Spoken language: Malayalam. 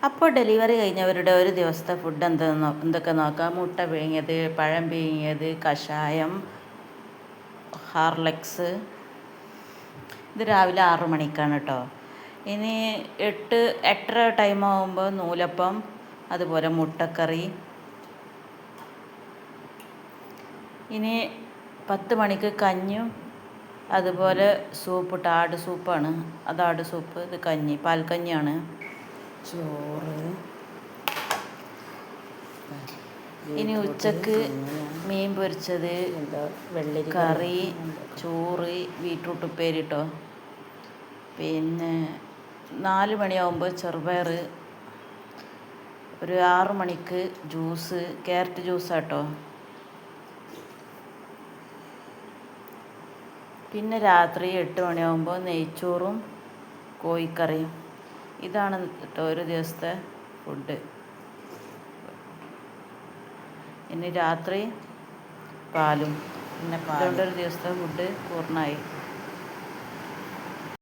അപ്പോൾ ഡെലിവറി കഴിഞ്ഞവരുടെ ഒരു ദിവസത്തെ ഫുഡ് എന്തൊക്കെ നോക്കാം. മുട്ട പിഴുങ്ങിയത്, പഴം പിഴുങ്ങിയത്, കഷായം, ഹാർലിക്സ്. ഇത് രാവിലെ 6 മണിക്കാണ് കേട്ടോ. ഇനി 8-8:30 ടൈം ആകുമ്പോൾ നൂലപ്പം, അതുപോലെ മുട്ടക്കറി. ഇനി 10 മണിക്ക് കഞ്ഞും, അതുപോലെ സൂപ്പ്, ആട് സൂപ്പാണ്. അത് ആട് സൂപ്പ്. ഇത് കഞ്ഞി, പാൽക്കഞ്ഞിയാണ്. ചോറ്. ഇനി ഉച്ചക്ക് മീൻ പൊരിച്ചത്, കറി, ചോറ്, ബീട്രൂട്ട് ഉപ്പേരി കേട്ടോ. പിന്നെ 4 മണിയാകുമ്പോൾ ചെറുപയർ. ഒരു 6 മണിക്ക് ജ്യൂസ്, ക്യാരറ്റ് ജ്യൂസാട്ടോ. പിന്നെ രാത്രി 8 മണിയാകുമ്പോൾ നെയ്ച്ചോറും കോഴിക്കറിയും. ഇതാണ് കേട്ടോ ഒരു ദിവസത്തെ ഫുഡ്. ഇനി രാത്രി പാലും. പിന്നെ അതുകൊണ്ടൊരു ദിവസത്തെ ഫുഡ് പൂർണ്ണമായി.